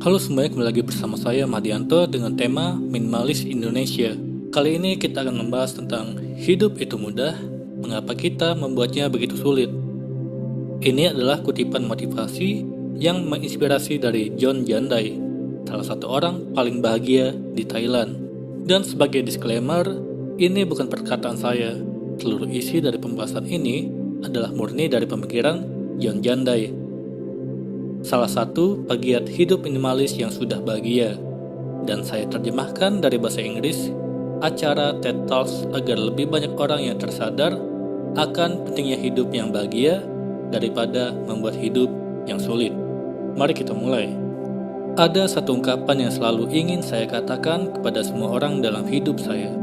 Halo semuanya, kembali lagi bersama saya Madianto dengan tema Minimalis Indonesia. Kali ini kita akan membahas tentang hidup itu mudah, mengapa kita membuatnya begitu sulit. Ini adalah kutipan motivasi yang menginspirasi dari John Jandai, salah satu orang paling bahagia di Thailand. Dan sebagai disclaimer, ini bukan perkataan saya. Seluruh isi dari pembahasan ini adalah murni dari pemikiran John Jandai, salah satu pegiat hidup minimalis yang sudah bahagia, dan saya terjemahkan dari bahasa Inggris acara TED Talks agar lebih banyak orang yang tersadar akan pentingnya hidup yang bahagia daripada membuat hidup yang sulit. Mari kita mulai. Ada satu ungkapan yang selalu ingin saya katakan kepada semua orang dalam hidup saya.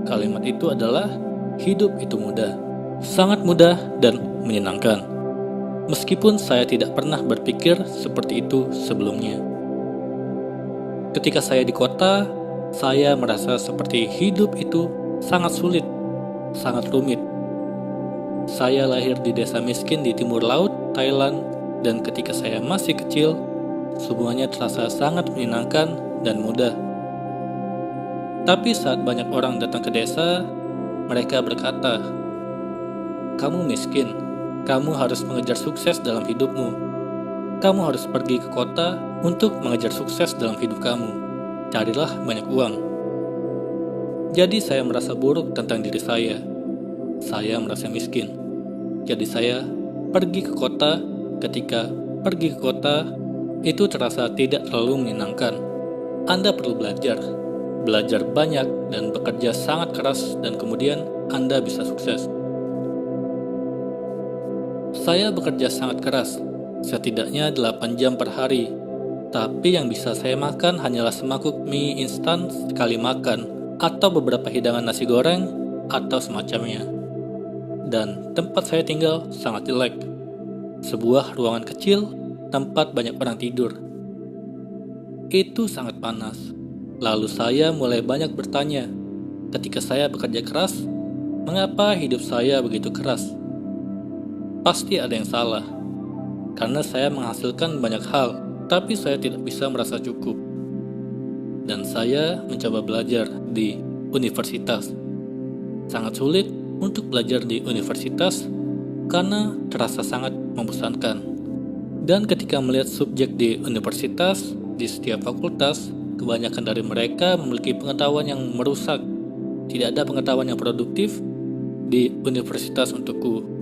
Kalimat itu adalah, hidup itu mudah, sangat mudah dan menyenangkan. Meskipun saya tidak pernah berpikir seperti itu sebelumnya. Ketika saya di kota, saya merasa seperti hidup itu sangat sulit, sangat rumit. Saya lahir di desa miskin di timur laut, Thailand, dan ketika saya masih kecil, semuanya terasa sangat menyenangkan dan mudah. Tapi saat banyak orang datang ke desa, mereka berkata, "Kamu miskin. Kamu harus mengejar sukses dalam hidupmu. Kamu harus pergi ke kota untuk mengejar sukses dalam hidup kamu. Carilah banyak uang." Jadi saya merasa buruk tentang diri saya. Saya merasa miskin. Jadi saya pergi ke kota. Ketika pergi ke kota, itu terasa tidak terlalu menyenangkan. Anda perlu belajar banyak dan bekerja sangat keras, dan kemudian Anda bisa sukses. Saya bekerja sangat keras, setidaknya 8 jam per hari. Tapi yang bisa saya makan hanyalah semangkuk mie instan sekali makan, atau beberapa hidangan nasi goreng, atau semacamnya. Dan tempat saya tinggal sangat jelek. Sebuah ruangan kecil, tempat banyak orang tidur. Itu sangat panas. Lalu saya mulai banyak bertanya, ketika saya bekerja keras, mengapa hidup saya begitu keras? Pasti ada yang salah, karena saya menghasilkan banyak hal, tapi saya tidak bisa merasa cukup. Dan saya mencoba belajar di universitas. Sangat sulit untuk belajar di universitas karena terasa sangat membosankan. Dan ketika melihat subjek di universitas, di setiap fakultas, kebanyakan dari mereka memiliki pengetahuan yang merusak. Tidak ada pengetahuan yang produktif di universitas untukku.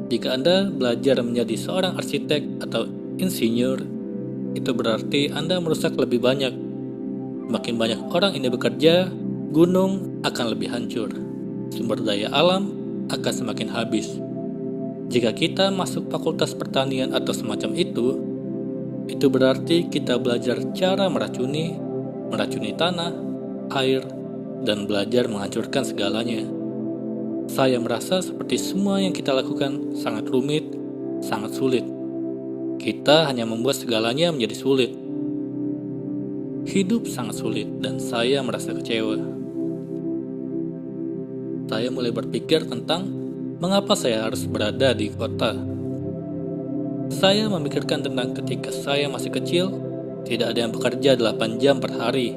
Jika Anda belajar menjadi seorang arsitek atau insinyur, itu berarti Anda merusak lebih banyak. Makin banyak orang ini bekerja, gunung akan lebih hancur. Sumber daya alam akan semakin habis. Jika kita masuk fakultas pertanian atau semacam itu berarti kita belajar cara meracuni tanah, air, dan belajar menghancurkan segalanya. Saya merasa seperti semua yang kita lakukan sangat rumit, sangat sulit. Kita hanya membuat segalanya menjadi sulit. Hidup sangat sulit dan saya merasa kecewa. Saya mulai berpikir tentang mengapa saya harus berada di kota. Saya memikirkan tentang ketika saya masih kecil, tidak ada yang bekerja 8 jam per hari.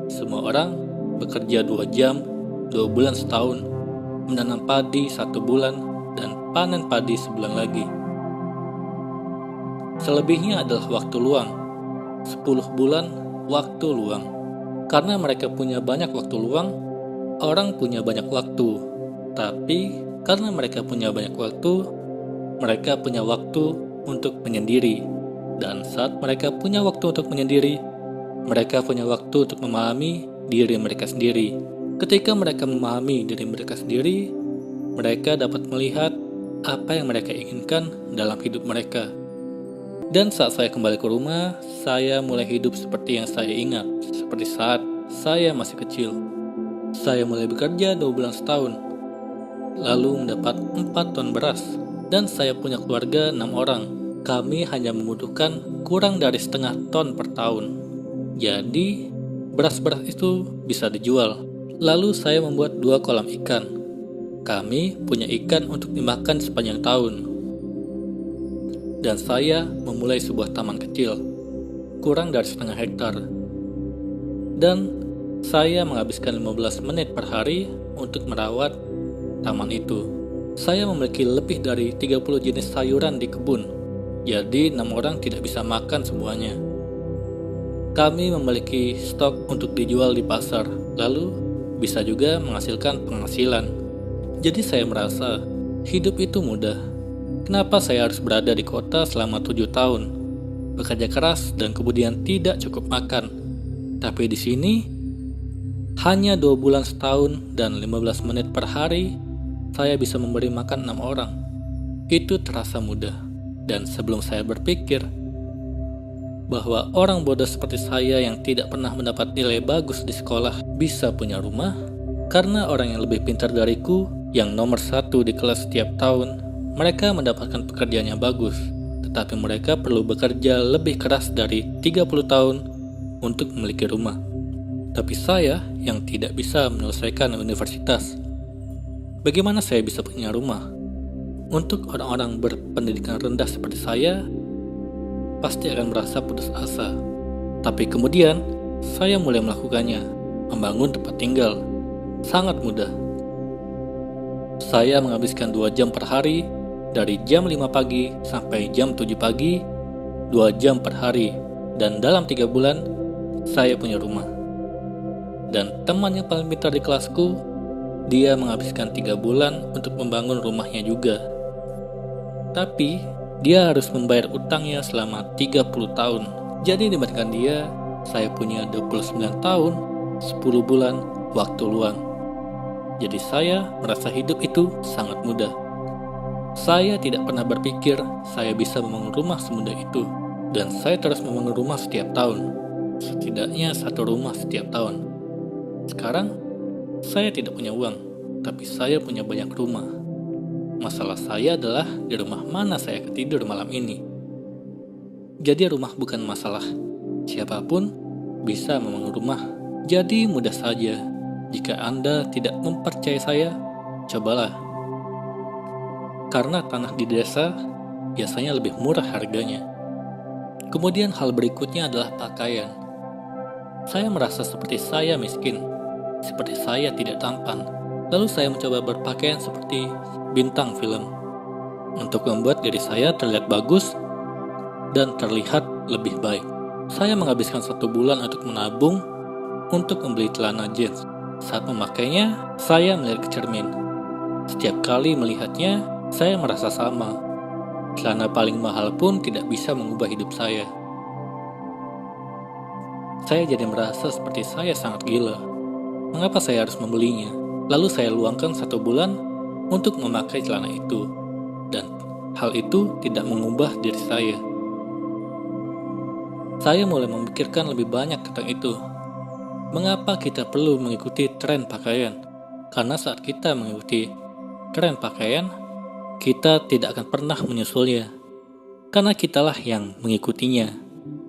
Semua orang bekerja 2 jam, 2 bulan setahun. Menanam padi 1 bulan, dan panen padi sebulan lagi. Selebihnya adalah waktu luang. 10 bulan waktu luang. Karena mereka punya banyak waktu luang, orang punya banyak waktu. Tapi karena mereka punya banyak waktu, mereka punya waktu untuk menyendiri. Dan saat mereka punya waktu untuk menyendiri, mereka punya waktu untuk memahami diri mereka sendiri. Ketika mereka memahami diri mereka sendiri, mereka dapat melihat apa yang mereka inginkan dalam hidup mereka. Dan saat saya kembali ke rumah, saya mulai hidup seperti yang saya ingat, seperti saat saya masih kecil. Saya mulai bekerja 2 bulan setahun, lalu mendapat 4 ton beras, dan saya punya keluarga 6 orang. Kami hanya membutuhkan kurang dari setengah ton per tahun. Jadi, beras-beras itu bisa dijual. Lalu saya membuat 2 kolam ikan. Kami punya ikan untuk dimakan sepanjang tahun. Dan saya memulai sebuah taman kecil. kurang dari setengah hektar. Dan saya menghabiskan 15 menit per hari untuk merawat taman itu. Saya memiliki lebih dari 30 jenis sayuran di kebun, jadi 6 orang tidak bisa makan semuanya. Kami memiliki stok untuk dijual di pasar, lalu bisa juga menghasilkan penghasilan. Jadi saya merasa hidup itu mudah. Kenapa saya harus berada di kota selama 7 tahun, bekerja keras dan kemudian tidak cukup makan? Tapi di sini hanya 2 bulan setahun dan 15 menit per hari saya bisa memberi makan 6 orang. Itu terasa mudah. Dan sebelum saya berpikir bahwa orang bodoh seperti saya yang tidak pernah mendapat nilai bagus di sekolah bisa punya rumah, karena orang yang lebih pintar dariku yang nomor 1 di kelas setiap tahun, mereka mendapatkan pekerjaan yang bagus, tetapi mereka perlu bekerja lebih keras dari 30 tahun untuk memiliki rumah. Tapi saya yang tidak bisa menyelesaikan universitas, bagaimana saya bisa punya rumah? Untuk orang-orang berpendidikan rendah seperti saya, pasti akan merasa putus asa. Tapi kemudian, saya mulai melakukannya, membangun tempat tinggal. Sangat mudah. Saya menghabiskan 2 jam per hari, dari jam 5 pagi sampai jam 7 pagi, 2 jam per hari. Dan dalam 3 bulan, saya punya rumah. Dan teman yang paling pintar di kelasku, dia menghabiskan 3 bulan untuk membangun rumahnya juga. Tapi, dia harus membayar utangnya selama 30 tahun. Jadi dibandingkan dia, saya punya 29 tahun, 10 bulan, waktu luang. Jadi saya merasa hidup itu sangat mudah. Saya tidak pernah berpikir saya bisa membangun rumah semudah itu. Dan saya terus membangun rumah setiap tahun. Setidaknya 1 rumah setiap tahun. Sekarang, saya tidak punya uang, tapi saya punya banyak rumah. Masalah saya adalah di rumah mana saya tidur malam ini. Jadi rumah bukan masalah. Siapapun bisa membangun rumah. Jadi mudah saja. Jika Anda tidak mempercayai saya, cobalah. Karena tanah di desa biasanya lebih murah harganya. Kemudian hal berikutnya adalah pakaian. Saya merasa seperti saya miskin, seperti saya tidak tampan. Lalu saya mencoba berpakaian seperti bintang film untuk membuat diri saya terlihat bagus dan terlihat lebih baik. Saya menghabiskan 1 bulan untuk menabung untuk membeli celana jeans. Saat memakainya, saya melihat ke cermin. Setiap kali melihatnya, saya merasa sama. Celana paling mahal pun tidak bisa mengubah hidup saya. Saya jadi merasa seperti saya sangat gila. Mengapa saya harus membelinya? Lalu saya luangkan 1 bulan untuk memakai celana itu. Dan hal itu tidak mengubah diri saya. Saya mulai memikirkan lebih banyak tentang itu. Mengapa kita perlu mengikuti tren pakaian? Karena saat kita mengikuti tren pakaian, kita tidak akan pernah menyusulnya. Karena kitalah yang mengikutinya.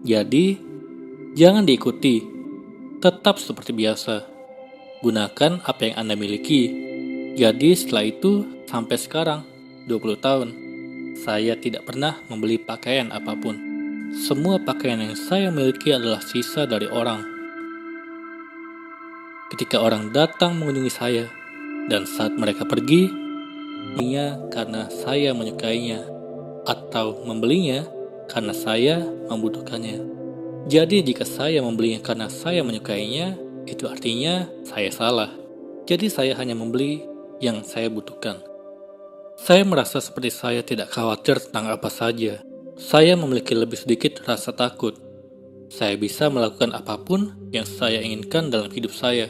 Jadi, jangan diikuti. Tetap seperti biasa. Gunakan apa yang Anda miliki. Jadi setelah itu, sampai sekarang, 20 tahun, saya tidak pernah membeli pakaian apapun. Semua pakaian yang saya miliki adalah sisa dari orang. Ketika orang datang mengunjungi saya, dan saat mereka pergi, membelinya karena saya menyukainya, atau membelinya karena saya membutuhkannya. Jadi jika saya membelinya karena saya menyukainya, itu artinya saya salah. Jadi saya hanya membeli yang saya butuhkan. Saya merasa seperti saya tidak khawatir tentang apa saja. Saya memiliki lebih sedikit rasa takut. Saya bisa melakukan apapun yang saya inginkan dalam hidup saya.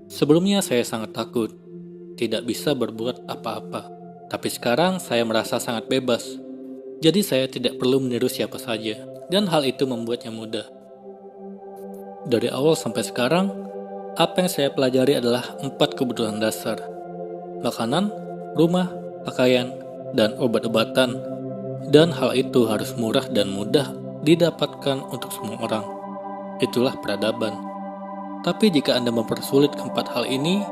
Sebelumnya saya sangat takut, tidak bisa berbuat apa-apa. Tapi sekarang saya merasa sangat bebas. Jadi saya tidak perlu meniru siapa saja. Dan hal itu membuatnya mudah. Dari awal sampai sekarang, apa yang saya pelajari adalah 4 kebutuhan dasar. Makanan, rumah, pakaian, dan obat-obatan. Dan hal itu harus murah dan mudah didapatkan untuk semua orang. Itulah peradaban. Tapi jika Anda mempersulit keempat hal ini,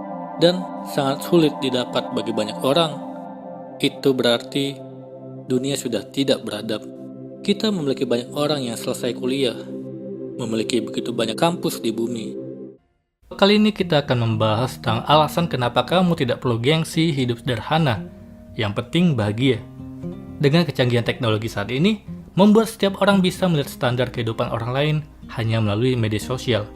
dan sangat sulit didapat bagi banyak orang, itu berarti dunia sudah tidak beradab. Kita memiliki banyak orang yang selesai kuliah, memiliki begitu banyak kampus di bumi. Kali ini kita akan membahas tentang alasan kenapa kamu tidak perlu gengsi hidup sederhana. Yang penting bahagia. Dengan kecanggihan teknologi saat ini, membuat setiap orang bisa melihat standar kehidupan orang lain hanya melalui media sosial.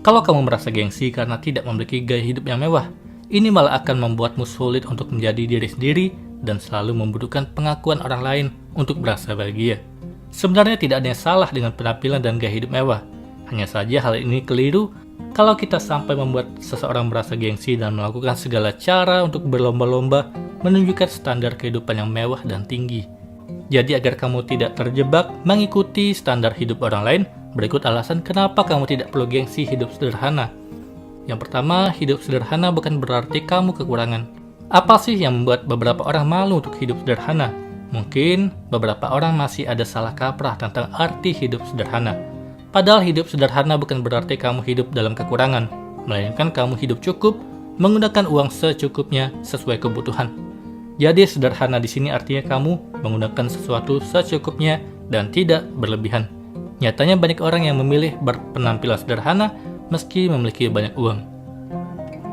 Kalau kamu merasa gengsi karena tidak memiliki gaya hidup yang mewah, ini malah akan membuatmu sulit untuk menjadi diri sendiri dan selalu membutuhkan pengakuan orang lain untuk merasa bahagia. Sebenarnya tidak ada yang salah dengan penampilan dan gaya hidup mewah. Hanya saja hal ini keliru kalau kita sampai membuat seseorang merasa gengsi dan melakukan segala cara untuk berlomba-lomba menunjukkan standar kehidupan yang mewah dan tinggi. Jadi agar kamu tidak terjebak mengikuti standar hidup orang lain, berikut alasan kenapa kamu tidak perlu gengsi hidup sederhana. Yang pertama, hidup sederhana bukan berarti kamu kekurangan. Apa sih yang membuat beberapa orang malu untuk hidup sederhana? Mungkin beberapa orang masih ada salah kaprah tentang arti hidup sederhana. Padahal hidup sederhana bukan berarti kamu hidup dalam kekurangan, melainkan kamu hidup cukup, menggunakan uang secukupnya sesuai kebutuhan. Jadi sederhana di sini artinya kamu menggunakan sesuatu secukupnya dan tidak berlebihan. Nyatanya banyak orang yang memilih berpenampilan sederhana meski memiliki banyak uang.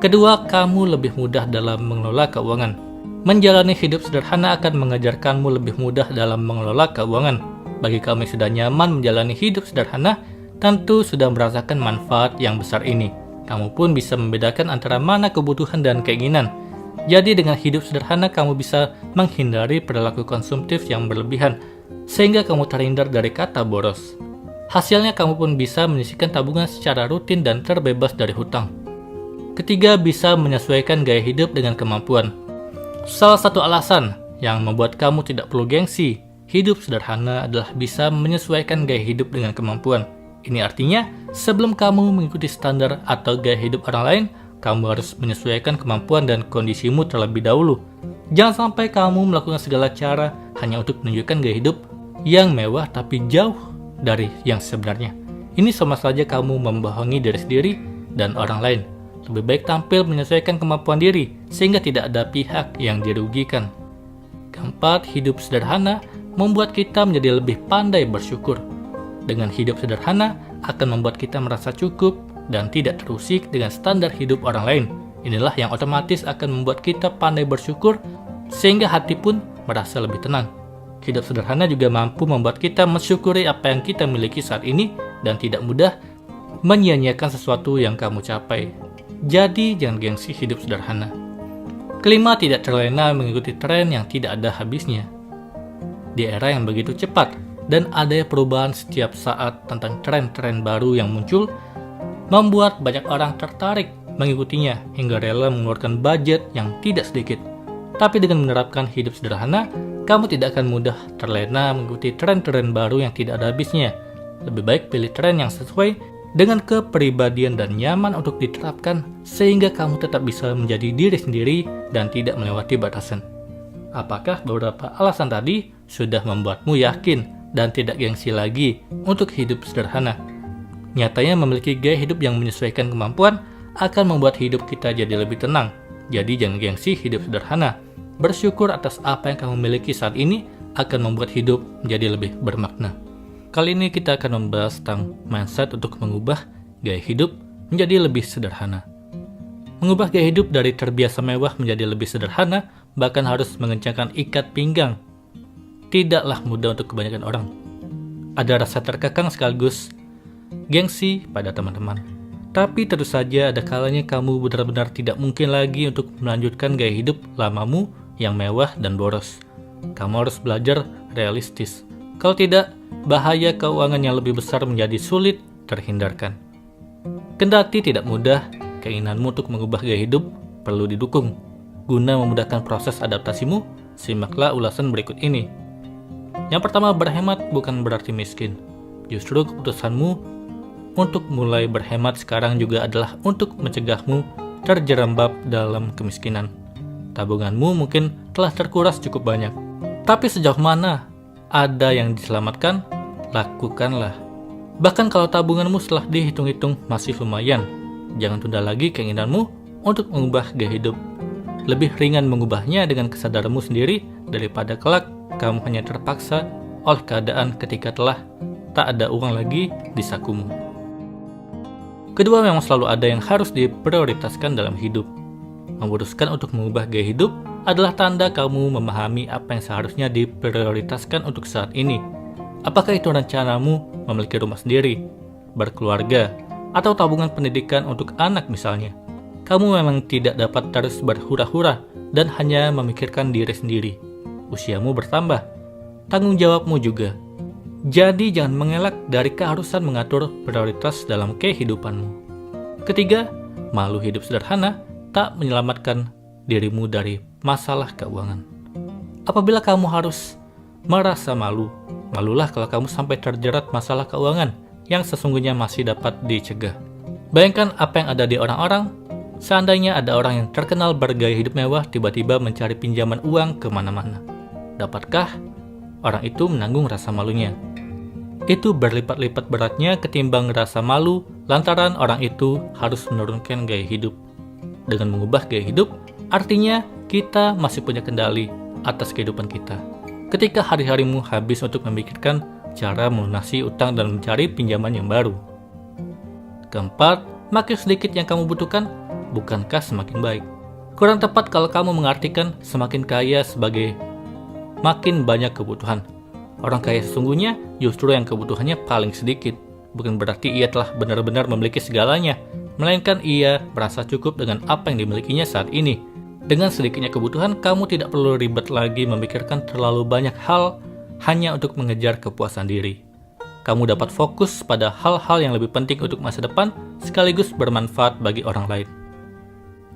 Kedua, kamu lebih mudah dalam mengelola keuangan. Menjalani hidup sederhana akan mengajarkanmu lebih mudah dalam mengelola keuangan. Bagi kamu yang sudah nyaman menjalani hidup sederhana, tentu sudah merasakan manfaat yang besar ini. Kamu pun bisa membedakan antara mana kebutuhan dan keinginan. Jadi dengan hidup sederhana kamu bisa menghindari perilaku konsumtif yang berlebihan, sehingga kamu terhindar dari kata boros. Hasilnya kamu pun bisa menyisihkan tabungan secara rutin dan terbebas dari hutang. Ketiga, bisa menyesuaikan gaya hidup dengan kemampuan. Salah satu alasan yang membuat kamu tidak perlu gengsi hidup sederhana adalah bisa menyesuaikan gaya hidup dengan kemampuan. Ini artinya, sebelum kamu mengikuti standar atau gaya hidup orang lain, kamu harus menyesuaikan kemampuan dan kondisimu terlebih dahulu. Jangan sampai kamu melakukan segala cara hanya untuk menunjukkan gaya hidup yang mewah tapi jauh dari yang sebenarnya. Ini sama saja kamu membohongi diri sendiri dan orang lain. Lebih baik tampil menyesuaikan kemampuan diri, sehingga tidak ada pihak yang dirugikan. Keempat, hidup sederhana membuat kita menjadi lebih pandai bersyukur. Dengan hidup sederhana akan membuat kita merasa cukup dan tidak terusik dengan standar hidup orang lain. Inilah yang otomatis akan membuat kita pandai bersyukur, sehingga hati pun merasa lebih tenang. Hidup sederhana juga mampu membuat kita mensyukuri apa yang kita miliki saat ini dan tidak mudah menyia-nyiakan sesuatu yang kamu capai. Jadi jangan gengsi hidup sederhana. Kelima, tidak terlena mengikuti tren yang tidak ada habisnya. Di era yang begitu cepat dan adanya perubahan setiap saat tentang tren-tren baru yang muncul, membuat banyak orang tertarik mengikutinya hingga rela mengeluarkan budget yang tidak sedikit. Tapi dengan menerapkan hidup sederhana, kamu tidak akan mudah terlena mengikuti tren-tren baru yang tidak ada habisnya. Lebih baik pilih tren yang sesuai dengan kepribadian dan nyaman untuk diterapkan, sehingga kamu tetap bisa menjadi diri sendiri dan tidak melewati batasan. Apakah beberapa alasan tadi sudah membuatmu yakin dan tidak gengsi lagi untuk hidup sederhana? Nyatanya memiliki gaya hidup yang menyesuaikan kemampuan akan membuat hidup kita jadi lebih tenang. Jadi jangan gengsi hidup sederhana. Bersyukur atas apa yang kamu miliki saat ini akan membuat hidup menjadi lebih bermakna. Kali ini kita akan membahas tentang mindset untuk mengubah gaya hidup menjadi lebih sederhana. Mengubah gaya hidup dari terbiasa mewah menjadi lebih sederhana, bahkan harus mengencangkan ikat pinggang, tidaklah mudah untuk kebanyakan orang. Ada rasa terkekang sekaligus gengsi pada teman-teman. Tapi tentu saja ada kalanya kamu benar-benar tidak mungkin lagi untuk melanjutkan gaya hidup lamamu yang mewah dan boros. Kamu harus belajar realistis. Kalau tidak, bahaya keuangan yang lebih besar menjadi sulit terhindarkan. Kendati tidak mudah, keinginanmu untuk mengubah gaya hidup perlu didukung. Guna memudahkan proses adaptasimu, simaklah ulasan berikut ini. Yang pertama, berhemat bukan berarti miskin. Justru keputusanmu untuk mulai berhemat sekarang juga adalah untuk mencegahmu terjerembab dalam kemiskinan. Tabunganmu mungkin telah terkuras cukup banyak. Tapi sejauh mana ada yang diselamatkan, lakukanlah. Bahkan kalau tabunganmu setelah dihitung-hitung masih lumayan, jangan tunda lagi keinginanmu untuk mengubah gaya hidup. Lebih ringan mengubahnya dengan kesadaranmu sendiri daripada kelak kamu hanya terpaksa oleh keadaan ketika telah tak ada uang lagi di sakumu. Kedua, memang selalu ada yang harus diprioritaskan dalam hidup. Memutuskan untuk mengubah gaya hidup adalah tanda kamu memahami apa yang seharusnya diprioritaskan untuk saat ini. Apakah itu rencanamu memiliki rumah sendiri, berkeluarga, atau tabungan pendidikan untuk anak misalnya? Kamu memang tidak dapat terus berhura-hura dan hanya memikirkan diri sendiri. Usiamu bertambah, tanggung jawabmu juga. Jadi jangan mengelak dari keharusan mengatur prioritas dalam kehidupanmu. Ketiga, malu hidup sederhana tak menyelamatkan dirimu dari masalah keuangan. Apabila kamu harus merasa malu, malulah kalau kamu sampai terjerat masalah keuangan yang sesungguhnya masih dapat dicegah. Bayangkan apa yang ada di orang-orang. Seandainya ada orang yang terkenal bergaya hidup mewah tiba-tiba mencari pinjaman uang kemana-mana. Dapatkah orang itu menanggung rasa malunya? Itu berlipat-lipat beratnya ketimbang rasa malu lantaran orang itu harus menurunkan gaya hidup. Dengan mengubah gaya hidup, artinya kita masih punya kendali atas kehidupan kita. Ketika hari-harimu habis untuk memikirkan cara melunasi utang dan mencari pinjaman yang baru. Keempat, makin sedikit yang kamu butuhkan, bukankah semakin baik? Kurang tepat kalau kamu mengartikan semakin kaya sebagai makin banyak kebutuhan. Orang kaya sesungguhnya justru yang kebutuhannya paling sedikit. Bukan berarti ia telah benar-benar memiliki segalanya, melainkan ia merasa cukup dengan apa yang dimilikinya saat ini. Dengan sedikitnya kebutuhan, kamu tidak perlu ribet lagi memikirkan terlalu banyak hal hanya untuk mengejar kepuasan diri. Kamu dapat fokus pada hal-hal yang lebih penting untuk masa depan sekaligus bermanfaat bagi orang lain.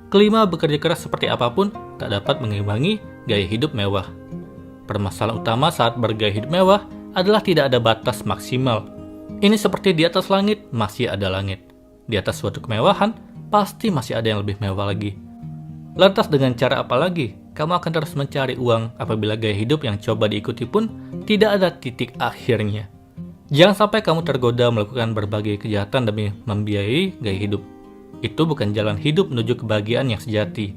Kelima, bekerja keras seperti apapun tak dapat mengimbangi gaya hidup mewah. Permasalahan utama saat bergaya hidup mewah adalah tidak ada batas maksimal. Ini seperti di atas langit, masih ada langit. Di atas suatu kemewahan, pasti masih ada yang lebih mewah lagi. Lantas dengan cara apa lagi? Kamu akan terus mencari uang apabila gaya hidup yang coba diikuti pun tidak ada titik akhirnya. Jangan sampai kamu tergoda melakukan berbagai kejahatan demi membiayai gaya hidup. Itu bukan jalan hidup menuju kebahagiaan yang sejati.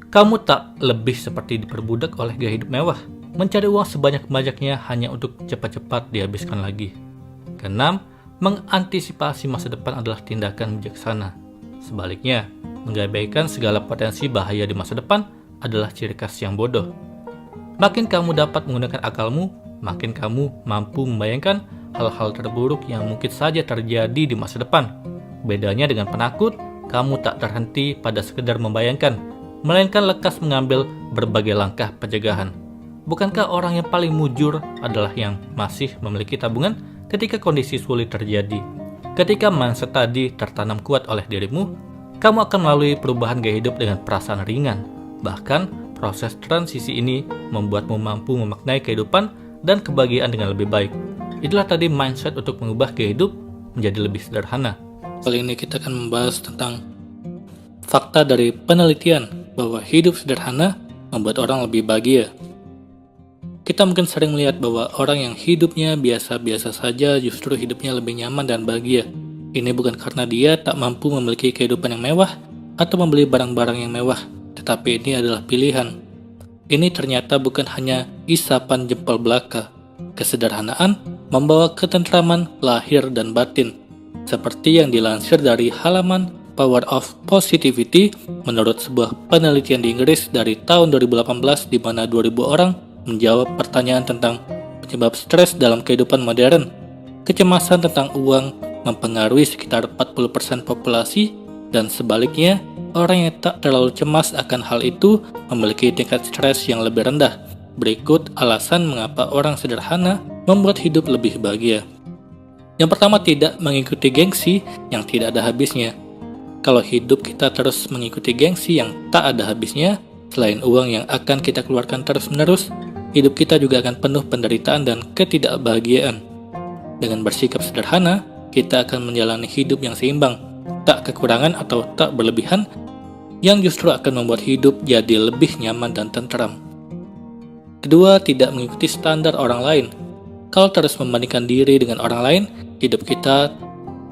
Kamu tak lebih seperti diperbudak oleh gaya hidup mewah. Mencari uang sebanyak-banyaknya hanya untuk cepat-cepat dihabiskan lagi. Keenam, mengantisipasi masa depan adalah tindakan bijaksana. Sebaliknya, mengabaikan segala potensi bahaya di masa depan adalah ciri khas yang bodoh. Makin kamu dapat menggunakan akalmu, makin kamu mampu membayangkan hal-hal terburuk yang mungkin saja terjadi di masa depan. Bedanya dengan penakut, kamu tak terhenti pada sekedar membayangkan, melainkan lekas mengambil berbagai langkah pencegahan. Bukankah orang yang paling mujur adalah yang masih memiliki tabungan ketika kondisi sulit terjadi? Ketika mindset tadi tertanam kuat oleh dirimu, kamu akan melalui perubahan gaya hidup dengan perasaan ringan. Bahkan, proses transisi ini membuatmu mampu memaknai kehidupan dan kebahagiaan dengan lebih baik. Itulah tadi mindset untuk mengubah gaya hidup menjadi lebih sederhana. Kali ini kita akan membahas tentang fakta dari penelitian bahwa hidup sederhana membuat orang lebih bahagia. Kita mungkin sering melihat bahwa orang yang hidupnya biasa-biasa saja justru hidupnya lebih nyaman dan bahagia. Ini bukan karena dia tak mampu memiliki kehidupan yang mewah atau membeli barang-barang yang mewah, tetapi ini adalah pilihan. Ini ternyata bukan hanya isapan jempol belaka. Kesederhanaan membawa ketentraman lahir dan batin. Seperti yang dilansir dari halaman Power of Positivity menurut sebuah penelitian di Inggris dari tahun 2018 di mana 2000 orang menjawab pertanyaan tentang penyebab stres dalam kehidupan modern. Kecemasan tentang uang mempengaruhi sekitar 40% populasi dan sebaliknya, orang yang tak terlalu cemas akan hal itu memiliki tingkat stres yang lebih rendah. Berikut alasan mengapa orang sederhana membuat hidup lebih bahagia. Yang pertama, tidak mengikuti gengsi yang tidak ada habisnya. Kalau hidup kita terus mengikuti gengsi yang tak ada habisnya, selain uang yang akan kita keluarkan terus-menerus, hidup kita juga akan penuh penderitaan dan ketidakbahagiaan. Dengan bersikap sederhana, kita akan menjalani hidup yang seimbang, tak kekurangan atau tak berlebihan, yang justru akan membuat hidup jadi lebih nyaman dan tentram. Kedua, tidak mengikuti standar orang lain. Kalau terus membandingkan diri dengan orang lain, hidup kita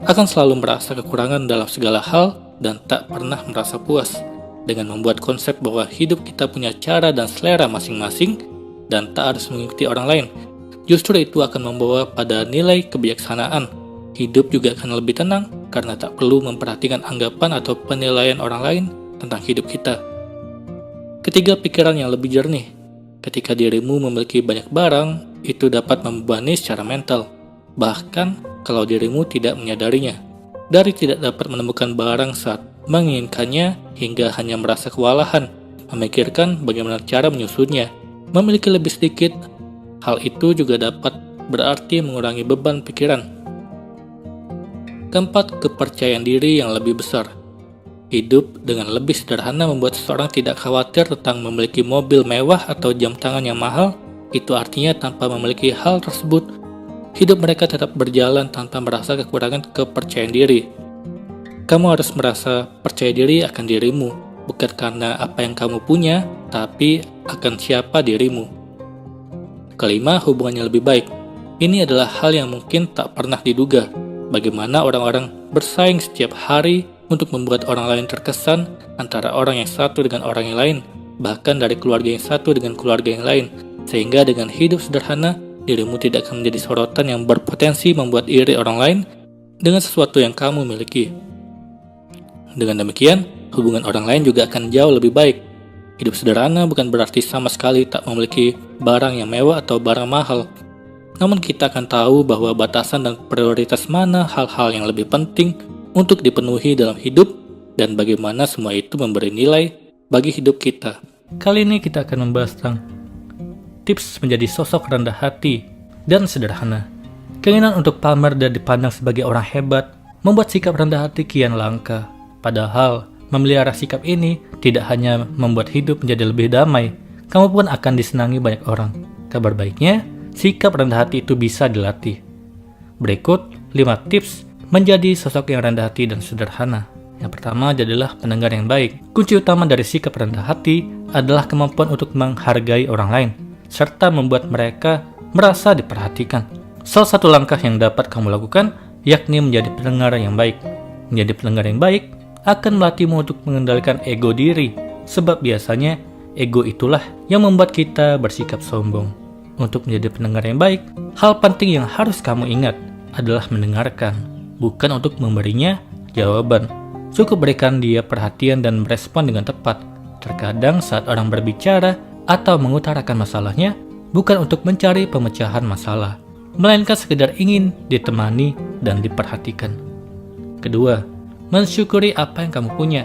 akan selalu merasa kekurangan dalam segala hal dan tak pernah merasa puas. Dengan membuat konsep bahwa hidup kita punya cara dan selera masing-masing dan tak harus mengikuti orang lain, justru itu akan membawa pada nilai kebijaksanaan. Hidup juga akan lebih tenang karena tak perlu memperhatikan anggapan atau penilaian orang lain tentang hidup kita. Ketiga, pikiran yang lebih jernih. Ketika dirimu memiliki banyak barang, itu dapat membebani secara mental. Bahkan kalau dirimu tidak menyadarinya. Dari tidak dapat menemukan barang saat menginginkannya hingga hanya merasa kewalahan, memikirkan bagaimana cara menyusunnya. Memiliki lebih sedikit, hal itu juga dapat berarti mengurangi beban pikiran. Keempat, kepercayaan diri yang lebih besar. Hidup dengan lebih sederhana membuat seseorang tidak khawatir tentang memiliki mobil mewah atau jam tangan yang mahal. Itu artinya tanpa memiliki hal tersebut, hidup mereka tetap berjalan tanpa merasa kekurangan kepercayaan diri. Kamu harus merasa percaya diri akan dirimu, bukan karena apa yang kamu punya, tapi akan siapa dirimu. Kelima, hubungan yang lebih baik. Ini adalah hal yang mungkin tak pernah diduga. Bagaimana orang-orang bersaing setiap hari untuk membuat orang lain terkesan, antara orang yang satu dengan orang yang lain, bahkan dari keluarga yang satu dengan keluarga yang lain, sehingga dengan hidup sederhana, dirimu tidak akan menjadi sorotan yang berpotensi membuat iri orang lain dengan sesuatu yang kamu miliki. Dengan demikian, hubungan orang lain juga akan jauh lebih baik. Hidup sederhana bukan berarti sama sekali tak memiliki barang yang mewah atau barang mahal. Namun kita akan tahu bahwa batasan dan prioritas mana hal-hal yang lebih penting untuk dipenuhi dalam hidup dan bagaimana semua itu memberi nilai bagi hidup kita. Kali ini kita akan membahas tentang tips menjadi sosok rendah hati dan sederhana. Keinginan untuk pamer dan dipandang sebagai orang hebat membuat sikap rendah hati kian langka. Padahal, memelihara sikap ini tidak hanya membuat hidup menjadi lebih damai, kamu pun akan disenangi banyak orang. Kabar baiknya, sikap rendah hati itu bisa dilatih. Berikut 5 tips menjadi sosok yang rendah hati dan sederhana. Yang pertama adalah pendengar yang baik. Kunci utama dari sikap rendah hati adalah kemampuan untuk menghargai orang lain, serta membuat mereka merasa diperhatikan. Salah satu langkah yang dapat kamu lakukan, yakni menjadi pendengar yang baik. Menjadi pendengar yang baik akan melatihmu untuk mengendalikan ego diri, sebab biasanya ego itulah yang membuat kita bersikap sombong. Untuk menjadi pendengar yang baik, hal penting yang harus kamu ingat adalah mendengarkan, bukan untuk memberinya jawaban. Cukup berikan dia perhatian dan merespon dengan tepat. Terkadang saat orang berbicara atau mengutarakan masalahnya, bukan untuk mencari pemecahan masalah, melainkan sekedar ingin ditemani dan diperhatikan. Kedua, mensyukuri apa yang kamu punya.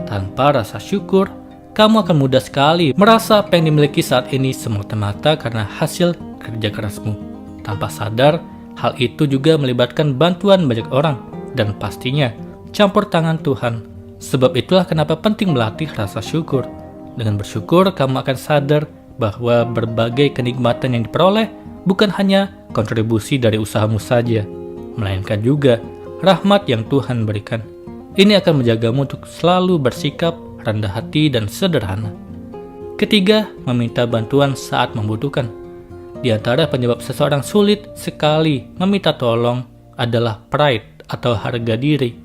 Tanpa rasa syukur, kamu akan mudah sekali merasa apa yang dimiliki saat ini semata-mata karena hasil kerja kerasmu. Tanpa sadar, hal itu juga melibatkan bantuan banyak orang dan pastinya campur tangan Tuhan. Sebab itulah kenapa penting melatih rasa syukur. Dengan bersyukur, kamu akan sadar bahwa berbagai kenikmatan yang diperoleh bukan hanya kontribusi dari usahamu saja, melainkan juga rahmat yang Tuhan berikan. Ini akan menjagamu untuk selalu bersikap rendah hati dan sederhana. Ketiga, meminta bantuan saat membutuhkan. Di antara penyebab seseorang sulit sekali meminta tolong adalah pride atau harga diri.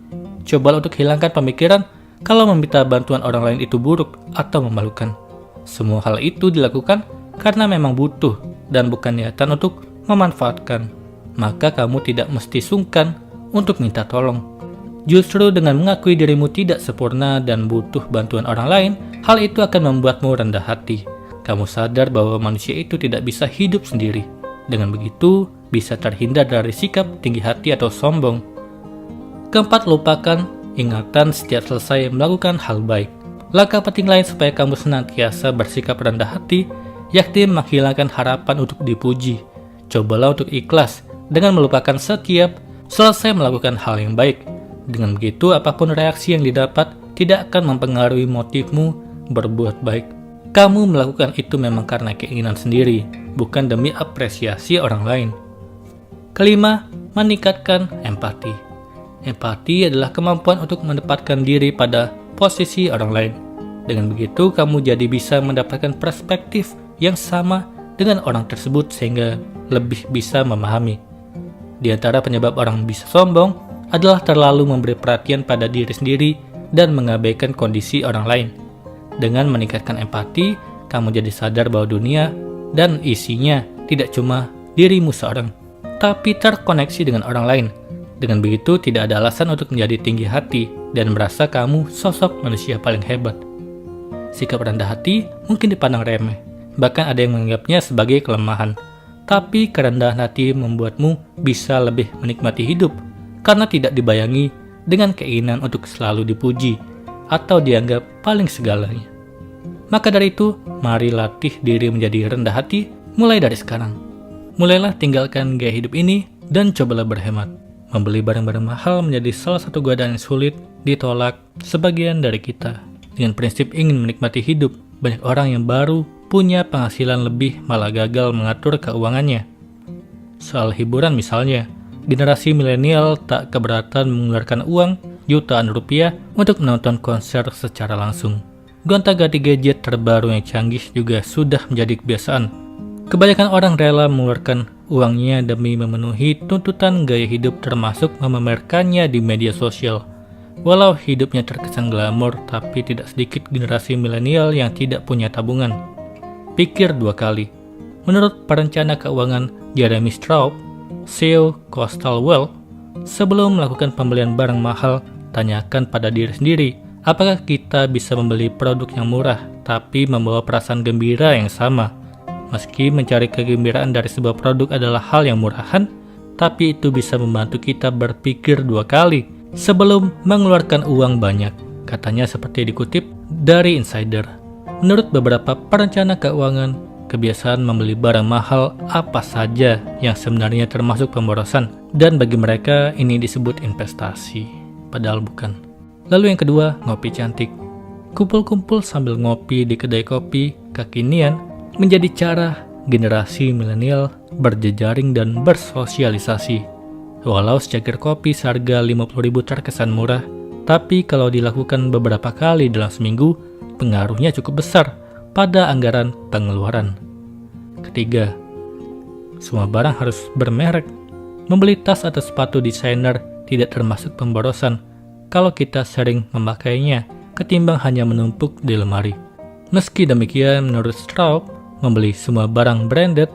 Cobalah untuk hilangkan pemikiran kalau meminta bantuan orang lain itu buruk atau memalukan. Semua hal itu dilakukan karena memang butuh dan bukan niatan untuk memanfaatkan. Maka kamu tidak mesti sungkan untuk minta tolong. Justru dengan mengakui dirimu tidak sempurna dan butuh bantuan orang lain, hal itu akan membuatmu rendah hati. Kamu sadar bahwa manusia itu tidak bisa hidup sendiri. Dengan begitu, bisa terhindar dari sikap tinggi hati atau sombong. Keempat, lupakan ingatan setiap selesai melakukan hal baik. Langkah penting lain supaya kamu senantiasa bersikap rendah hati, yakni menghilangkan harapan untuk dipuji. Cobalah untuk ikhlas dengan melupakan setiap selesai melakukan hal yang baik. Dengan begitu, apapun reaksi yang didapat tidak akan mempengaruhi motifmu berbuat baik. Kamu melakukan itu memang karena keinginan sendiri, bukan demi apresiasi orang lain. Kelima, meningkatkan empati. Empati adalah kemampuan untuk menempatkan diri pada posisi orang lain. Dengan begitu, kamu jadi bisa mendapatkan perspektif yang sama dengan orang tersebut sehingga lebih bisa memahami. Di antara penyebab orang bisa sombong adalah terlalu memberi perhatian pada diri sendiri dan mengabaikan kondisi orang lain. Dengan meningkatkan empati, kamu jadi sadar bahwa dunia dan isinya tidak cuma dirimu seorang, tapi terkoneksi dengan orang lain. Dengan begitu, tidak ada alasan untuk menjadi tinggi hati dan merasa kamu sosok manusia paling hebat. Sikap rendah hati mungkin dipandang remeh, bahkan ada yang menganggapnya sebagai kelemahan. Tapi kerendahan hati membuatmu bisa lebih menikmati hidup, karena tidak dibayangi dengan keinginan untuk selalu dipuji atau dianggap paling segalanya. Maka dari itu, mari latih diri menjadi rendah hati mulai dari sekarang. Mulailah tinggalkan gaya hidup ini dan cobalah berhemat. Membeli barang-barang mahal menjadi salah satu godaan yang sulit ditolak sebagian dari kita. Dengan prinsip ingin menikmati hidup, banyak orang yang baru punya penghasilan lebih malah gagal mengatur keuangannya. Soal hiburan misalnya, generasi milenial tak keberatan mengeluarkan uang jutaan rupiah untuk menonton konser secara langsung. Gonta-ganti gadget terbaru yang canggih juga sudah menjadi kebiasaan. Kebanyakan orang rela mengeluarkan uangnya demi memenuhi tuntutan gaya hidup, termasuk memamerkannya di media sosial. Walau hidupnya terkesan glamor, tapi tidak sedikit generasi milenial yang tidak punya tabungan. Pikir dua kali. Menurut perencana keuangan Jeremy Straub, CEO Coastal Wealth, sebelum melakukan pembelian barang mahal, tanyakan pada diri sendiri, apakah kita bisa membeli produk yang murah tapi membawa perasaan gembira yang sama? Meski mencari kegembiraan dari sebuah produk adalah hal yang murahan, tapi itu bisa membantu kita berpikir dua kali sebelum mengeluarkan uang banyak, katanya seperti dikutip dari Insider. Menurut beberapa perencana keuangan, kebiasaan membeli barang mahal apa saja yang sebenarnya termasuk pemborosan, dan bagi mereka ini disebut investasi, padahal bukan. Lalu yang kedua, ngopi cantik. Kumpul-kumpul sambil ngopi di kedai kopi kekinian menjadi cara generasi milenial berjejaring dan bersosialisasi. Walau secangkir kopi seharga 50.000 terkesan murah, tapi kalau dilakukan beberapa kali dalam seminggu, pengaruhnya cukup besar pada anggaran pengeluaran. Ketiga, semua barang harus bermerek. Membeli tas atau sepatu desainer tidak termasuk pemborosan kalau kita sering memakainya ketimbang hanya menumpuk di lemari. Meski demikian, menurut Straub, membeli semua barang branded,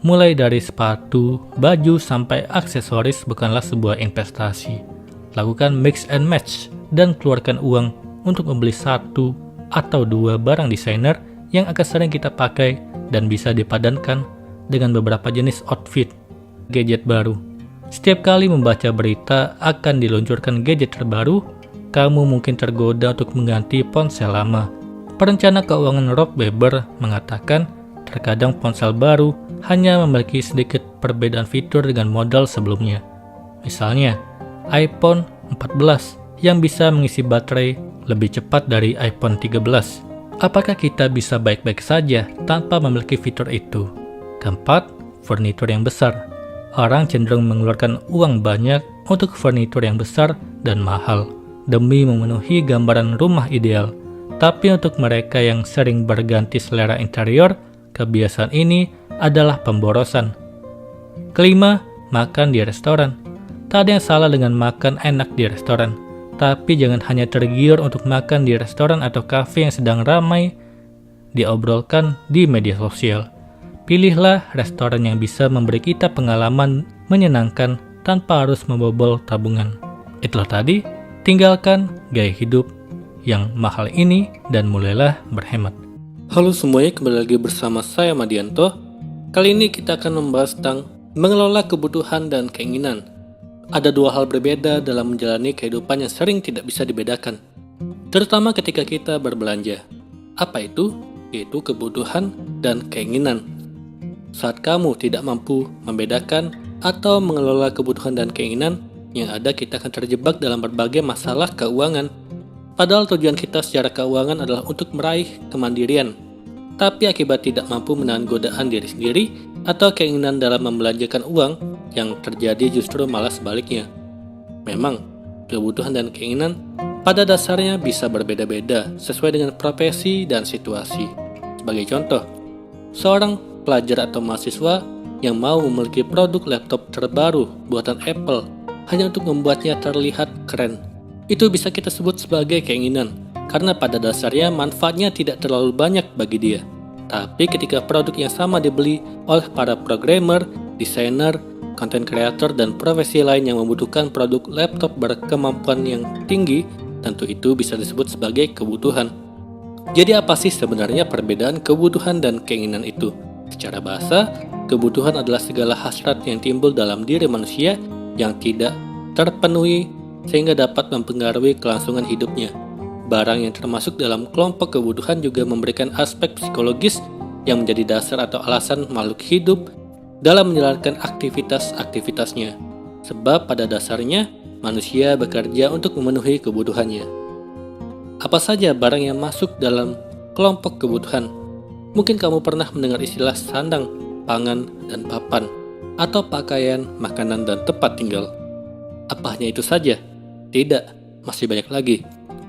mulai dari sepatu, baju, sampai aksesoris bukanlah sebuah investasi. Lakukan mix and match dan keluarkan uang untuk membeli satu atau dua barang desainer yang akan sering kita pakai dan bisa dipadankan dengan beberapa jenis outfit. Gadget baru. Setiap kali membaca berita akan diluncurkan gadget terbaru, kamu mungkin tergoda untuk mengganti ponsel lama. Perencana keuangan Rob Weber mengatakan, terkadang ponsel baru hanya memiliki sedikit perbedaan fitur dengan model sebelumnya. Misalnya, iPhone 14 yang bisa mengisi baterai lebih cepat dari iPhone 13. Apakah kita bisa baik-baik saja tanpa memiliki fitur itu? Keempat, furnitur yang besar. Orang cenderung mengeluarkan uang banyak untuk furnitur yang besar dan mahal demi memenuhi gambaran rumah ideal. Tapi untuk mereka yang sering berganti selera interior, kebiasaan ini adalah pemborosan. Kelima, makan di restoran. Tak ada yang salah dengan makan enak di restoran, tapi jangan hanya tergiur untuk makan di restoran atau kafe yang sedang ramai diobrolkan di media sosial. Pilihlah restoran yang bisa memberi kita pengalaman menyenangkan tanpa harus membobol tabungan. Itulah tadi, tinggalkan gaya hidup yang mahal ini dan mulailah berhemat. Halo semuanya, kembali lagi bersama saya Madianto. Kali ini kita akan membahas tentang mengelola kebutuhan dan keinginan. Ada dua hal berbeda dalam menjalani kehidupan yang sering tidak bisa dibedakan, terutama ketika kita berbelanja. Apa itu? Yaitu kebutuhan dan keinginan. Saat kamu tidak mampu membedakan atau mengelola kebutuhan dan keinginan, yang ada kita akan terjebak dalam berbagai masalah keuangan. Padahal tujuan kita secara keuangan adalah untuk meraih kemandirian. Tapi akibat tidak mampu menahan godaan diri sendiri atau keinginan dalam membelanjakan uang, yang terjadi justru malah sebaliknya. Memang, kebutuhan dan keinginan pada dasarnya bisa berbeda-beda sesuai dengan profesi dan situasi. Sebagai contoh, seorang pelajar atau mahasiswa yang mau memiliki produk laptop terbaru buatan Apple hanya untuk membuatnya terlihat keren, itu bisa kita sebut sebagai keinginan, karena pada dasarnya manfaatnya tidak terlalu banyak bagi dia. Tapi ketika produk yang sama dibeli oleh para programmer desainer, content creator, dan profesi lain yang membutuhkan produk laptop berkemampuan yang tinggi, tentu itu bisa disebut sebagai kebutuhan. Jadi apa sih sebenarnya perbedaan kebutuhan dan keinginan itu? Secara bahasa, kebutuhan adalah segala hasrat yang timbul dalam diri manusia yang tidak terpenuhi sehingga dapat mempengaruhi kelangsungan hidupnya. Barang yang termasuk dalam kelompok kebutuhan juga memberikan aspek psikologis yang menjadi dasar atau alasan makhluk hidup dalam menjalankan aktivitas-aktivitasnya. Sebab pada dasarnya, manusia bekerja untuk memenuhi kebutuhannya. Apa saja barang yang masuk dalam kelompok kebutuhan? Mungkin kamu pernah mendengar istilah sandang, pangan, dan papan, atau pakaian, makanan, dan tempat tinggal. Apa hanya itu saja? Tidak, masih banyak lagi.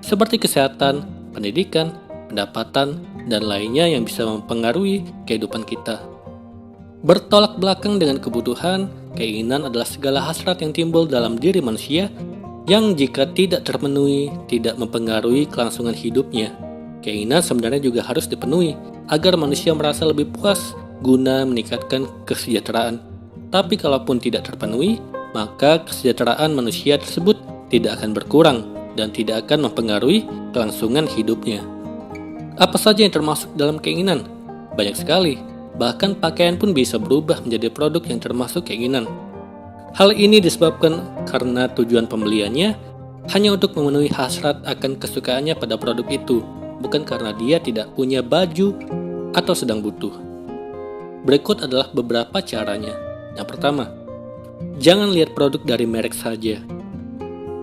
Seperti kesehatan, pendidikan, pendapatan, dan lainnya yang bisa mempengaruhi kehidupan kita. Bertolak belakang dengan kebutuhan, keinginan adalah segala hasrat yang timbul dalam diri manusia yang jika tidak terpenuhi, tidak mempengaruhi kelangsungan hidupnya. Keinginan sebenarnya juga harus dipenuhi agar manusia merasa lebih puas guna meningkatkan kesejahteraan. Tapi kalaupun tidak terpenuhi, maka kesejahteraan manusia tersebut tidak akan berkurang dan tidak akan mempengaruhi kelangsungan hidupnya. Apa saja yang termasuk dalam keinginan? Banyak sekali. Bahkan pakaian pun bisa berubah menjadi produk yang termasuk keinginan. Hal ini disebabkan karena tujuan pembeliannya hanya untuk memenuhi hasrat akan kesukaannya pada produk itu, bukan karena dia tidak punya baju atau sedang butuh. Berikut adalah beberapa caranya. Yang pertama, jangan lihat produk dari merek saja.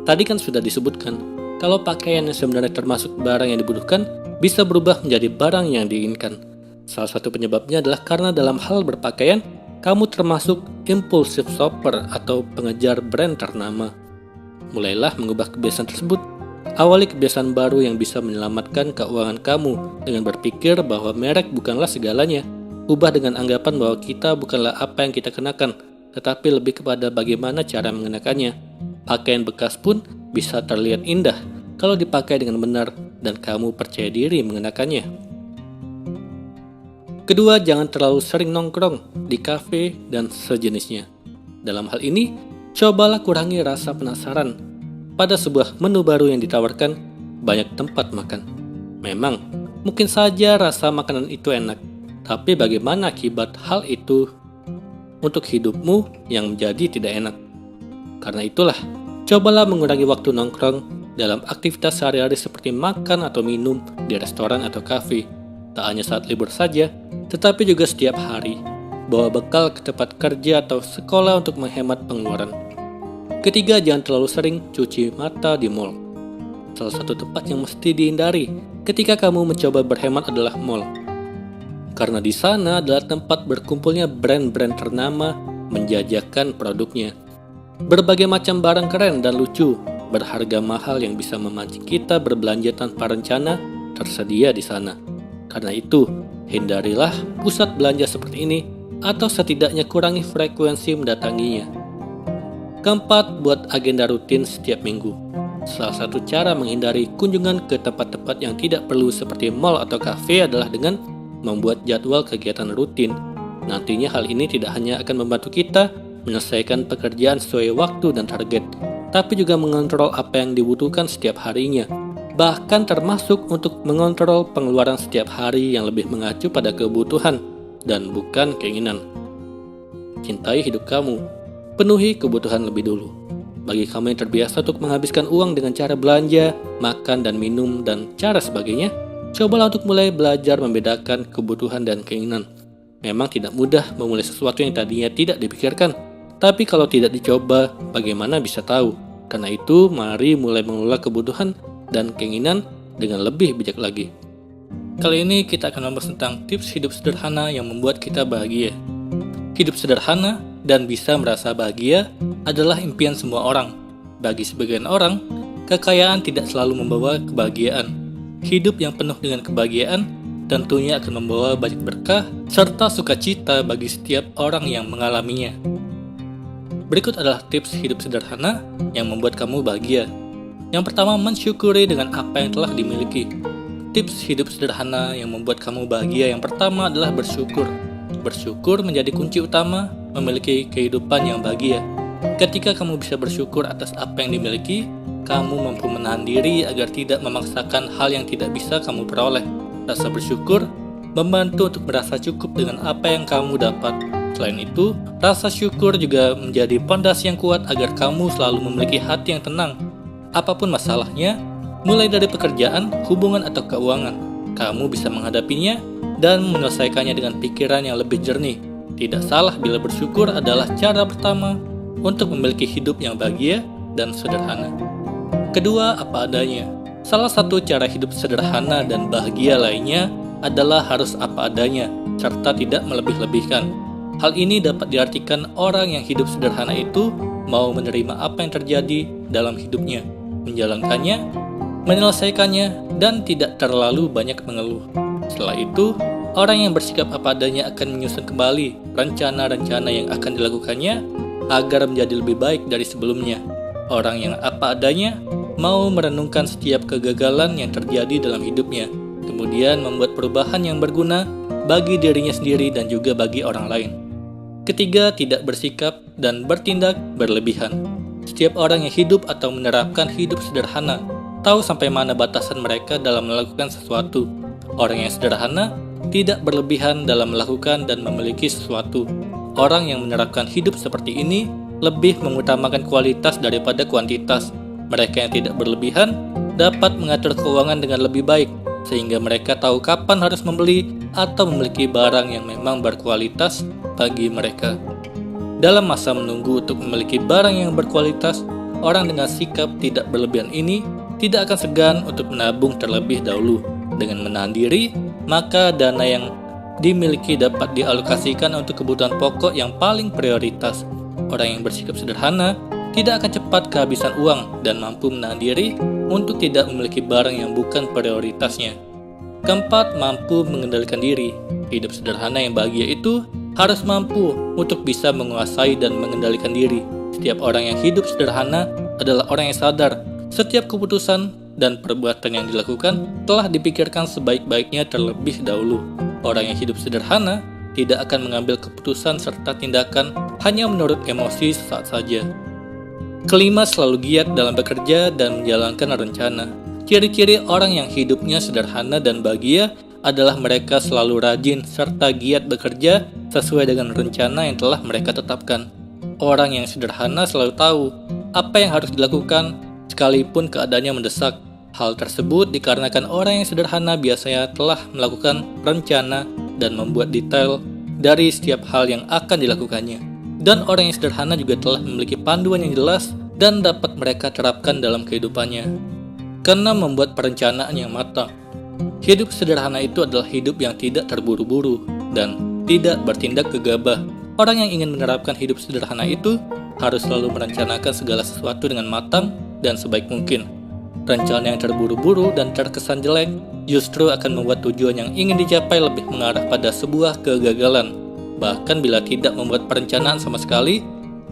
Tadi kan sudah disebutkan, kalau pakaian yang sebenarnya termasuk barang yang dibutuhkan bisa berubah menjadi barang yang diinginkan. Salah satu penyebabnya adalah karena dalam hal berpakaian, kamu termasuk impulsive shopper atau pengejar brand ternama. Mulailah mengubah kebiasaan tersebut. Awali kebiasaan baru yang bisa menyelamatkan keuangan kamu dengan berpikir bahwa merek bukanlah segalanya. Ubah dengan anggapan bahwa kita bukanlah apa yang kita kenakan, tetapi lebih kepada bagaimana cara mengenakannya. Pakaian bekas pun bisa terlihat indah kalau dipakai dengan benar dan kamu percaya diri mengenakannya. Kedua, jangan terlalu sering nongkrong di kafe dan sejenisnya. Dalam hal ini, cobalah kurangi rasa penasaran. Pada sebuah menu baru yang ditawarkan, banyak tempat makan. Memang, mungkin saja rasa makanan itu enak, tapi bagaimana akibat hal itu untuk hidupmu yang menjadi tidak enak? Karena itulah, cobalah mengurangi waktu nongkrong dalam aktivitas sehari-hari seperti makan atau minum di restoran atau kafe. Tak hanya saat libur saja, tetapi juga setiap hari. Bawa bekal ke tempat kerja atau sekolah untuk menghemat pengeluaran. Ketiga, jangan terlalu sering cuci mata di mall. Salah satu tempat yang mesti dihindari ketika kamu mencoba berhemat adalah mall. Karena di sana adalah tempat berkumpulnya brand-brand ternama menjajakan produknya. Berbagai macam barang keren dan lucu, berharga mahal yang bisa memancing kita berbelanja tanpa rencana tersedia di sana. Karena itu, hindarilah pusat belanja seperti ini atau setidaknya kurangi frekuensi mendatanginya. Keempat, buat agenda rutin setiap minggu. Salah satu cara menghindari kunjungan ke tempat-tempat yang tidak perlu seperti mall atau kafe adalah dengan membuat jadwal kegiatan rutin. Nantinya hal ini tidak hanya akan membantu kita menyelesaikan pekerjaan sesuai waktu dan target, tapi juga mengontrol apa yang dibutuhkan setiap harinya. Bahkan termasuk untuk mengontrol pengeluaran setiap hari yang lebih mengacu pada kebutuhan dan bukan keinginan. Cintai hidup kamu, penuhi kebutuhan lebih dulu. Bagi kamu yang terbiasa untuk menghabiskan uang dengan cara belanja, makan dan minum, dan cara sebagainya, cobalah untuk mulai belajar membedakan kebutuhan dan keinginan. Memang tidak mudah memulai sesuatu yang tadinya tidak dipikirkan, tapi kalau tidak dicoba, bagaimana bisa tahu? Karena itu, mari mulai mengelola kebutuhan dan keinginan dengan lebih bijak lagi. Kali ini kita akan membahas tentang tips hidup sederhana yang membuat kita bahagia. Hidup sederhana dan bisa merasa bahagia adalah impian semua orang. Bagi sebagian orang, kekayaan tidak selalu membawa kebahagiaan. Hidup yang penuh dengan kebahagiaan tentunya akan membawa banyak berkah serta sukacita bagi setiap orang yang mengalaminya. Berikut adalah tips hidup sederhana yang membuat kamu bahagia. Yang pertama, mensyukuri dengan apa yang telah dimiliki. Tips hidup sederhana yang membuat kamu bahagia yang pertama adalah bersyukur. Bersyukur menjadi kunci utama memiliki kehidupan yang bahagia. Ketika kamu bisa bersyukur atas apa yang dimiliki, kamu mampu menahan diri agar tidak memaksakan hal yang tidak bisa kamu peroleh. Rasa bersyukur membantu untuk merasa cukup dengan apa yang kamu dapat. Selain itu, rasa syukur juga menjadi pondasi yang kuat agar kamu selalu memiliki hati yang tenang. Apapun masalahnya, mulai dari pekerjaan, hubungan, atau keuangan, kamu bisa menghadapinya dan menyelesaikannya dengan pikiran yang lebih jernih. Tidak salah bila bersyukur adalah cara pertama untuk memiliki hidup yang bahagia dan sederhana. Kedua, apa adanya. Salah satu cara hidup sederhana dan bahagia lainnya adalah harus apa adanya, serta tidak melebih-lebihkan. Hal ini dapat diartikan orang yang hidup sederhana itu mau menerima apa yang terjadi dalam hidupnya, menjalankannya, menyelesaikannya, dan tidak terlalu banyak mengeluh. Setelah itu, orang yang bersikap apa adanya akan menyusun kembali rencana-rencana yang akan dilakukannya agar menjadi lebih baik dari sebelumnya. Orang yang apa adanya mau merenungkan setiap kegagalan yang terjadi dalam hidupnya, kemudian membuat perubahan yang berguna bagi dirinya sendiri dan juga bagi orang lain. Ketiga, tidak bersikap dan bertindak berlebihan. Setiap orang yang hidup atau menerapkan hidup sederhana tahu sampai mana batasan mereka dalam melakukan sesuatu. Orang yang sederhana tidak berlebihan dalam melakukan dan memiliki sesuatu. Orang yang menerapkan hidup seperti ini lebih mengutamakan kualitas daripada kuantitas. Mereka yang tidak berlebihan dapat mengatur keuangan dengan lebih baik, sehingga mereka tahu kapan harus membeli atau memiliki barang yang memang berkualitas bagi mereka. Dalam masa menunggu untuk memiliki barang yang berkualitas, orang dengan sikap tidak berlebihan ini tidak akan segan untuk menabung terlebih dahulu. Dengan menahan diri, maka dana yang dimiliki dapat dialokasikan untuk kebutuhan pokok yang paling prioritas. Orang yang bersikap sederhana tidak akan cepat kehabisan uang dan mampu menahan diri untuk tidak memiliki barang yang bukan prioritasnya. Keempat, mampu mengendalikan diri. Hidup sederhana yang bahagia itu harus mampu untuk bisa menguasai dan mengendalikan diri. Setiap orang yang hidup sederhana adalah orang yang sadar setiap keputusan dan perbuatan yang dilakukan telah dipikirkan sebaik-baiknya terlebih dahulu. Orang yang hidup sederhana tidak akan mengambil keputusan serta tindakan hanya menurut emosi sesaat saja. Kelima, selalu giat dalam bekerja dan menjalankan rencana. Ciri-ciri orang yang hidupnya sederhana dan bahagia adalah mereka selalu rajin serta giat bekerja sesuai dengan rencana yang telah mereka tetapkan. Orang yang sederhana selalu tahu apa yang harus dilakukan sekalipun keadaannya mendesak. Hal tersebut dikarenakan orang yang sederhana biasanya telah melakukan rencana dan membuat detail dari setiap hal yang akan dilakukannya. Dan orang yang sederhana juga telah memiliki panduan yang jelas dan dapat mereka terapkan dalam kehidupannya. Karena membuat perencanaan yang matang. Hidup sederhana itu adalah hidup yang tidak terburu-buru dan tidak bertindak gegabah. Orang yang ingin menerapkan hidup sederhana itu harus selalu merencanakan segala sesuatu dengan matang dan sebaik mungkin. Rencana yang terburu-buru dan terkesan jelek justru akan membuat tujuan yang ingin dicapai lebih mengarah pada sebuah kegagalan. Bahkan bila tidak membuat perencanaan sama sekali,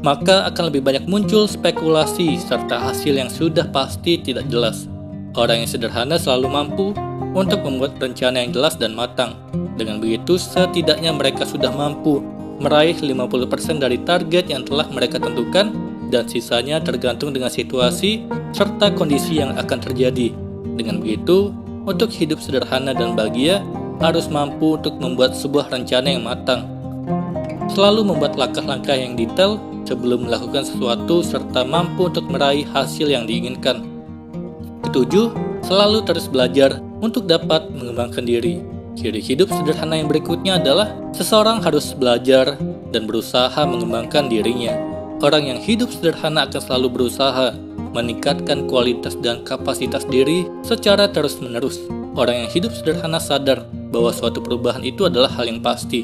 maka akan lebih banyak muncul spekulasi serta hasil yang sudah pasti tidak jelas. Orang yang sederhana selalu mampu untuk membuat rencana yang jelas dan matang. Dengan begitu, setidaknya mereka sudah mampu meraih 50% dari target yang telah mereka tentukan, dan sisanya tergantung dengan situasi serta kondisi yang akan terjadi. Dengan begitu, untuk hidup sederhana dan bahagia harus mampu untuk membuat sebuah rencana yang matang. Selalu membuat langkah-langkah yang detail sebelum melakukan sesuatu serta mampu untuk meraih hasil yang diinginkan. Ketujuh, selalu terus belajar untuk dapat mengembangkan diri. Ciri hidup sederhana yang berikutnya adalah seseorang harus belajar dan berusaha mengembangkan dirinya. Orang yang hidup sederhana akan selalu berusaha meningkatkan kualitas dan kapasitas diri secara terus-menerus. Orang yang hidup sederhana sadar bahwa suatu perubahan itu adalah hal yang pasti,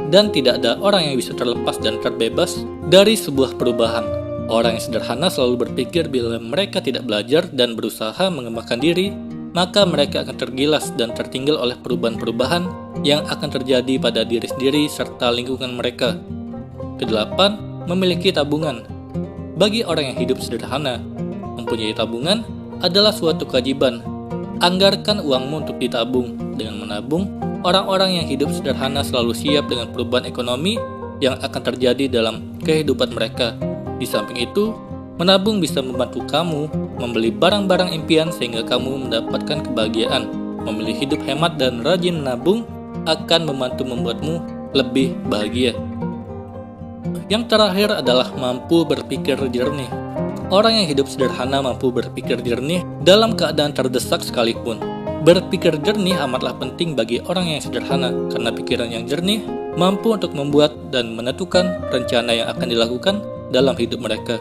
dan tidak ada orang yang bisa terlepas dan terbebas dari sebuah perubahan. Orang yang sederhana selalu berpikir bila mereka tidak belajar dan berusaha mengembangkan diri, maka mereka akan tergilas dan tertinggal oleh perubahan-perubahan yang akan terjadi pada diri sendiri serta lingkungan mereka. Kedelapan, memiliki tabungan. Bagi orang yang hidup sederhana, mempunyai tabungan adalah suatu kewajiban. Anggarkan uangmu untuk ditabung. Dengan menabung, orang-orang yang hidup sederhana selalu siap dengan perubahan ekonomi yang akan terjadi dalam kehidupan mereka. Di samping itu, menabung bisa membantu kamu membeli barang-barang impian sehingga kamu mendapatkan kebahagiaan. Memilih hidup hemat dan rajin menabung akan membantu membuatmu lebih bahagia. Yang terakhir adalah mampu berpikir jernih. Orang yang hidup sederhana mampu berpikir jernih dalam keadaan terdesak sekalipun. Berpikir jernih amatlah penting bagi orang yang sederhana, karena pikiran yang jernih mampu untuk membuat dan menentukan rencana yang akan dilakukan dalam hidup mereka.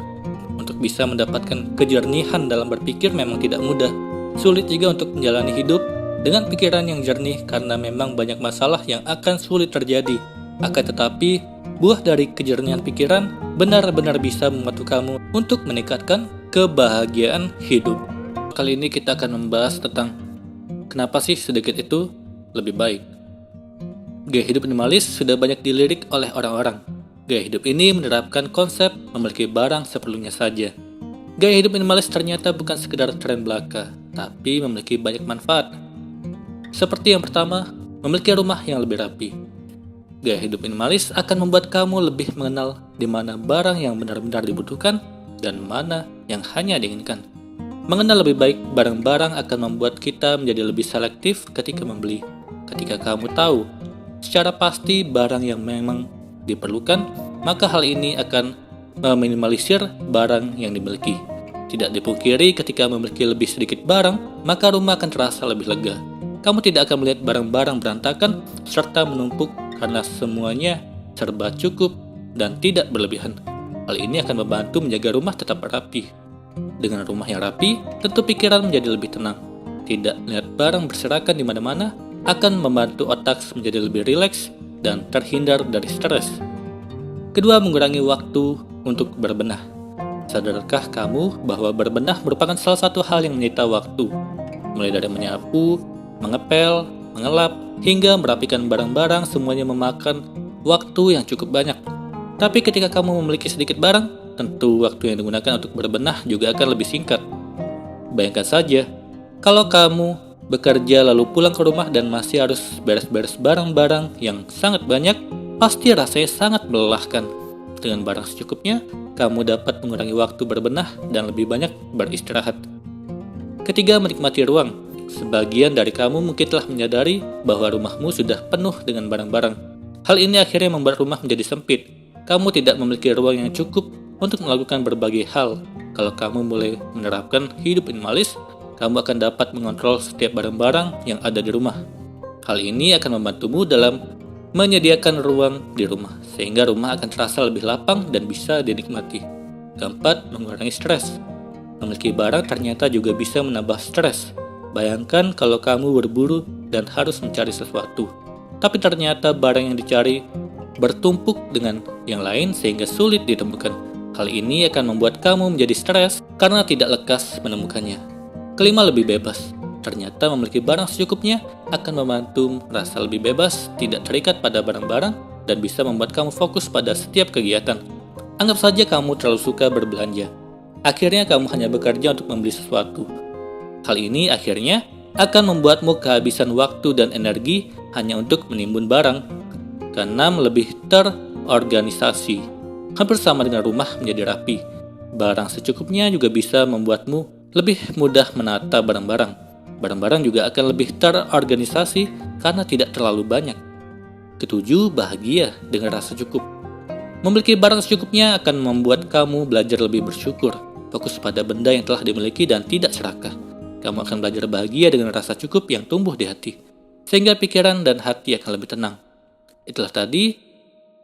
Untuk bisa mendapatkan kejernihan dalam berpikir memang tidak mudah. Sulit juga untuk menjalani hidup dengan pikiran yang jernih karena memang banyak masalah yang akan sulit terjadi. Akan tetapi, buah dari kejernihan pikiran benar-benar bisa membantu kamu untuk meningkatkan kebahagiaan hidup. Kali ini kita akan membahas tentang kenapa sih sedikit itu lebih baik. Gaya hidup minimalis sudah banyak dilirik oleh orang-orang. Gaya hidup ini menerapkan konsep memiliki barang seperlunya saja. Gaya hidup minimalis ternyata bukan sekedar tren belaka, tapi memiliki banyak manfaat. Seperti yang pertama, memiliki rumah yang lebih rapi. Gaya hidup minimalis akan membuat kamu lebih mengenal di mana barang yang benar-benar dibutuhkan dan mana yang hanya diinginkan. Mengenal lebih baik barang-barang akan membuat kita menjadi lebih selektif ketika membeli. Ketika kamu tahu secara pasti barang yang memang diperlukan, maka hal ini akan meminimalisir barang yang dimiliki. Tidak dipungkiri, ketika memiliki lebih sedikit barang, maka rumah akan terasa lebih lega. Kamu tidak akan melihat barang-barang berantakan serta menumpuk karena semuanya serba cukup dan tidak berlebihan. Hal ini akan membantu menjaga rumah tetap rapi. Dengan rumah yang rapi, tentu pikiran menjadi lebih tenang. Tidak melihat barang berserakan di mana-mana akan membantu otak menjadi lebih rileks dan terhindar dari stres. Kedua, mengurangi waktu untuk berbenah. Sadarkah kamu bahwa berbenah merupakan salah satu hal yang menyita waktu? Mulai dari menyapu, mengepel, mengelap, hingga merapikan barang-barang, semuanya memakan waktu yang cukup banyak. Tapi ketika kamu memiliki sedikit barang, tentu waktu yang digunakan untuk berbenah juga akan lebih singkat. Bayangkan saja, kalau kamu bekerja lalu pulang ke rumah dan masih harus beres-beres barang-barang yang sangat banyak, pasti rasanya sangat melelahkan. Dengan barang secukupnya, kamu dapat mengurangi waktu berbenah dan lebih banyak beristirahat. Ketiga, menikmati ruang. Sebagian dari kamu mungkin telah menyadari bahwa rumahmu sudah penuh dengan barang-barang. Hal ini akhirnya membuat rumah menjadi sempit. Kamu tidak memiliki ruang yang cukup untuk melakukan berbagai hal. Kalau kamu mulai menerapkan hidup minimalis, kamu akan dapat mengontrol setiap barang-barang yang ada di rumah. Hal ini akan membantumu dalam menyediakan ruang di rumah, sehingga rumah akan terasa lebih lapang dan bisa dinikmati. Keempat, mengurangi stres. Memiliki barang ternyata juga bisa menambah stres. Bayangkan kalau kamu berburu dan harus mencari sesuatu, tapi ternyata barang yang dicari bertumpuk dengan yang lain sehingga sulit ditemukan. Hal ini akan membuat kamu menjadi stres karena tidak lekas menemukannya. Kelima, lebih bebas. Ternyata memiliki barang secukupnya akan membantu merasa lebih bebas, tidak terikat pada barang-barang, dan bisa membuat kamu fokus pada setiap kegiatan. Anggap saja kamu terlalu suka berbelanja. Akhirnya kamu hanya bekerja untuk membeli sesuatu. Hal ini akhirnya akan membuatmu kehabisan waktu dan energi hanya untuk menimbun barang. Keenam, lebih terorganisasi. Hampir sama dengan rumah menjadi rapi. Barang secukupnya juga bisa membuatmu lebih mudah menata barang-barang. Barang-barang juga akan lebih terorganisasi karena tidak terlalu banyak. Ketujuh, bahagia dengan rasa cukup. Memiliki barang secukupnya akan membuat kamu belajar lebih bersyukur, fokus pada benda yang telah dimiliki dan tidak serakah. Kamu akan belajar bahagia dengan rasa cukup yang tumbuh di hati, sehingga pikiran dan hati akan lebih tenang. Itulah tadi,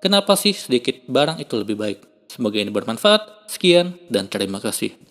kenapa sih sedikit barang itu lebih baik. Semoga ini bermanfaat. Sekian dan terima kasih.